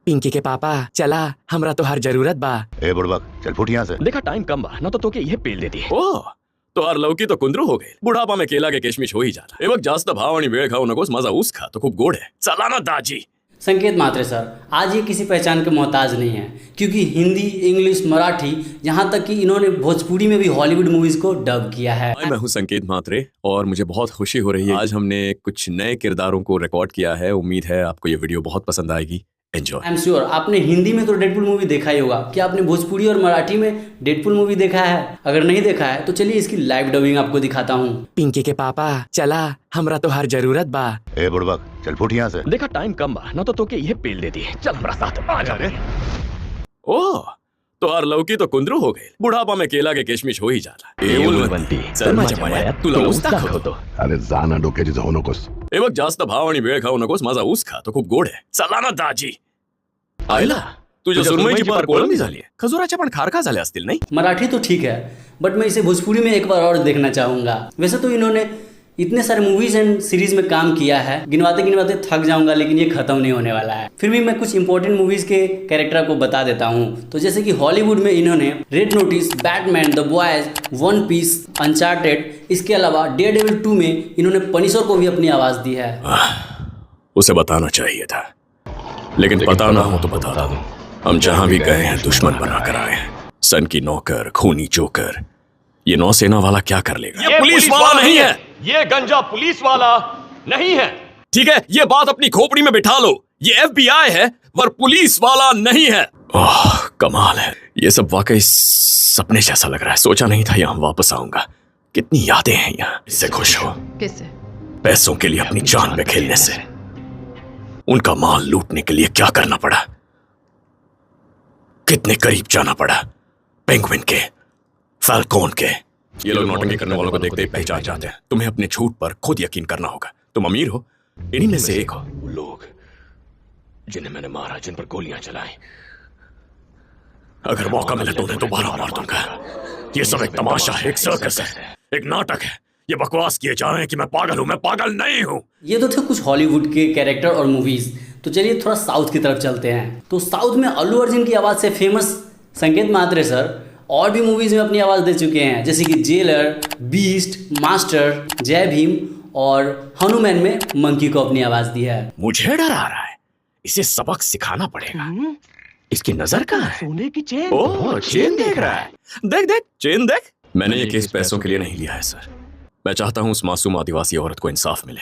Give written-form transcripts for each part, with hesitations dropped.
पिंकी के पापा चला हमरा तो हर जरूरत बा। ए बुड़बक चल फुट यहाँ से। देखा टाइम कम बा ना तो तोके ये पेल देती है। ओह तो हर लौकी तो कुंद्रू हो गए। बुढ़ापा में केला के किशमिश हो ही जाला। एवं जास्त भाव आणि वेळ खाऊ नकोस, माझा ऊस खा तो खूप गोड है। चला ना दाजी। संकेत मात्रे सर, आज ये किसी पहचान के मोहताज नहीं है, क्योंकि हिंदी, इंग्लिश, मराठी, यहाँ तक कि इन्होंने भोजपुरी में भी हॉलीवुड मूवीज को डब किया है। मैं हूँ संकेत म्हात्रे और मुझे बहुत खुशी हो रही है। आज हमने कुछ नए किरदारों को रिकॉर्ड किया है। उम्मीद है आपको ये वीडियो बहुत पसंद आएगी। एंजॉय। आई एम श्योर आपने हिंदी में तो डेडपुल मूवी देखा ही होगा। क्या आपने भोजपुरी और मराठी में डेडपुल मूवी देखा है? अगर नहीं देखा है तो चलिए इसकी लाइव डबिंग आपको दिखाता हूँ। पिंकी के पापा चला हमरा तो हर जरूरत बा। ए बुड़बक चल फुट यहाँ से। देखा टाइम कम बा ना तो तोके ये पेल देती है। चल हमारा साथ आ जा रे। ओह तो हर लौकी तो कुंद्रू हो गए। बुढ़ापा में केला के किशमिश हो ही जाला। ये उलवंती चल माझ्या माया तुला ऊस दाखवतो। अरे जाना डोक्याची जाऊ नकोस। एवं जास्त भाव आणि वेळ खाऊ नकोस, माझा ऊस खा तो खूप गोड आहे। चला ना दाजी। आयला तुझ्या सुरमईची पार कोळंबी झाली आहे। खजुराच्या पण खारखा झाल्या असतील नाही? मराठी तो ठीक है, बट मैं इसे भोजपुरी में एक बार और देखना चाहूँगा। वैसे तो इन्होंने इतने सारे मूवीज एंड सीरीज में काम किया है, गिनवाते गिनवाते थक जाऊंगा, लेकिन ये खत्म नहीं होने वाला है। फिर भी मैं कुछ इंपॉर्टेंट मूवीज के कैरेक्टर आपको बता देता हूँ। तो जैसे कि हॉलीवुड में इन्होंने Red Notice, Batman, The Boys, One Piece, Uncharted, इसके अलावा डेयरडेविल 2 में इन्होंने पनिशर को भी अपनी आवाज दी है। उसे बताना चाहिए था, लेकिन पता ना हो तो बता दूं। हम जहां भी गए हैं दुश्मन बनाकर आए हैं। सन की नौकर, खूनी जोकर, ये नौसेना वाला क्या कर लेगा? ये पुलिस वाला नहीं है। ये गंजा पुलिस वाला नहीं है। ठीक है, ये बात अपनी खोपड़ी में बिठा लो। ये FBI है पर पुलिस वाला नहीं है। ओह कमाल है, ये सब वाकई सपने जैसा लग रहा है। सोचा नहीं था यहाँ वापस आऊंगा। कितनी यादें हैं यहाँ। इससे खुश हो? किससे? पैसों के लिए अपनी जान पे खेलने से। उनका माल लूटने के लिए क्या करना पड़ा, कितने करीब जाना पड़ा। पेंगुइन के, फाल्कोन के। ये लोग नौटंकी करने वालों को देखते ही पहचान जाते हैं। तुम्हें अपने झूठ पर खुद यकीन करना होगा। तुम अमीर हो, इन्हीं में से एक हो। वो लोग जिन्हें मैंने मारा, जिन पर गोलियां चलाई, अगर मौका मिले तो उन्हें दोबारा मार दूंगा। ये सब एक तमाशा है, एक सर्कस है, एक नाटक है। ये बकवास किए जा रहे हैं कि मैं पागल हूं। मैं पागल नहीं हूं। ये तो थे कुछ हॉलीवुड के कैरेक्टर और मूवीज। तो चलिए थोड़ा साउथ की तरफ चलते हैं। तो साउथ में अल्लू अर्जुन की आवाज़ से फेमस संकेत म्हात्रे सर और भी मूवीज में अपनी आवाज़ दे चुके हैं, जैसे कि जेलर, बीस्ट, मास्टर, जय भीम और हनुमान में मंकी को अपनी आवाज़ दी है। मुझे डर आ रहा है, इसे सबक सिखाना पड़ेगा। इसकी नजर कहाँ है? सोने की चेन। ओह चेन देख रहा है। देख देख चेन देख। मैंने ये केस पैसों के लिए नहीं लिया है सर। मैं चाहता हूं उस मासूम आदिवासी औरत को इंसाफ मिले।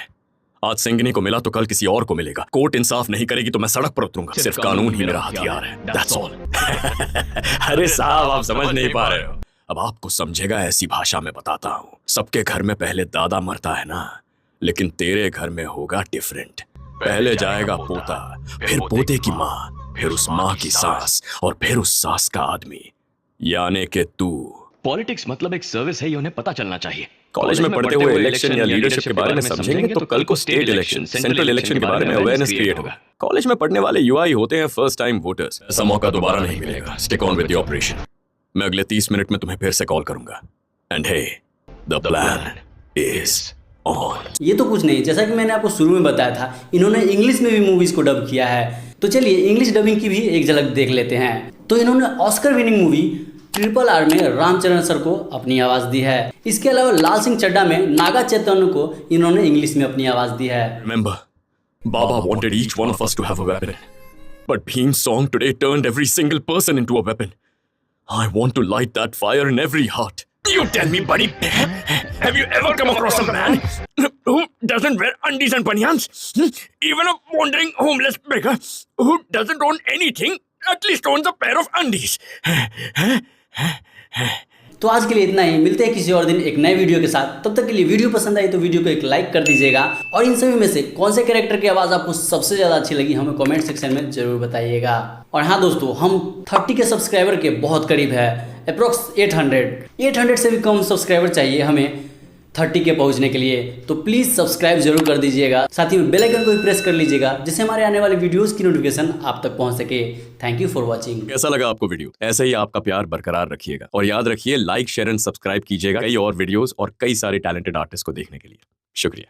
आज सिंघनी को मिला तो कल किसी और को मिलेगा। कोर्ट इंसाफ नहीं करेगी तो मैं सड़क पर उतरूंगा। सिर्फ कानून ही मेरा हथियार है। That's all। अरे साहब आप समझ नहीं पा रहे हो। अब आपको समझेगा ऐसी भाषा में बताता हूँ। सबके घर में पहले दादा मरता है ना, लेकिन तेरे घर में होगा डिफरेंट। पहले जाएगा पोता, फिर पोते की माँ, फिर उस माँ की सास और फिर उस सास का आदमी, यानी कि तू। पॉलिटिक्स मतलब एक सर्विस है, ये उन्हें पता चलना चाहिए। कॉलेज में पढ़ते हुए इलेक्शन या लीडरशिप के बारे में समझेंगे तो कल को स्टेट इलेक्शन, सेंट्रल इलेक्शन के बारे में अवेयरनेस क्रिएट होगा। कॉलेज में पढ़ने वाले युवा ही होते हैं फर्स्ट टाइम वोटर्स। ऐसा मौका दोबारा नहीं मिलेगा। Stick on with the operation. मैं अगले 30 मिनट में तुम्हें फिर से कॉल करूंगा। And hey, the plan is on. ये तो कुछ नहीं, जैसा कि मैंने आपको शुरू में बताया था, इन्होंने इंग्लिश में भी मूवीज को डब किया है। तो चलिए इंग्लिश डबिंग की भी एक झलक देख लेते हैं। तो इन्होंने ऑस्कर विनिंग मूवी RRR में रामचरण सर को अपनी आवाज़ दी है। इसके अलावा लाल सिंह चड्ढा में नागा चैतन्य को इन्होंने इंग्लिश में अपनी आवाज़ दी है। Remember, Baba wanted each one of us to have a weapon, but Bhim's song today turned every single person into a weapon. I want to light that fire in every heart. You tell me, buddy, have you ever come across a man who doesn't wear undies and banyans? Even a wandering homeless beggar who doesn't own anything, at least owns a pair of undies. तो आज के लिए इतना ही। मिलते हैं किसी और दिन एक नए वीडियो के साथ। तब तक के लिए वीडियो पसंद आई तो वीडियो को एक लाइक कर दीजिएगा, और इन सभी में से कौन से कैरेक्टर की आवाज़ आपको सबसे ज़्यादा अच्छी लगी हमें कमेंट सेक्शन में जरूर बताइएगा। और हाँ दोस्तों, हम 30 के सब्सक्राइबर के बहुत करीब है, अप्रोक्स 800 से भी कम सब्सक्राइबर चाहिए हमें 30 के पहुंचने के लिए। तो प्लीज़ सब्सक्राइब जरूर कर दीजिएगा, साथ ही में बेल आइकन को भी प्रेस कर लीजिएगा, जिससे हमारे आने वाले वीडियोस की नोटिफिकेशन आप तक पहुंच सके। Thank you for watching. कैसा लगा आपको वीडियो? ऐसे ही आपका प्यार बरकरार रखिएगा, और याद रखिए लाइक, शेयर एंड सब्सक्राइब कीजिएगा कई और वीडियोस और कई सारे टैलेंटेड आर्टिस्ट को देखने के लिए। शुक्रिया।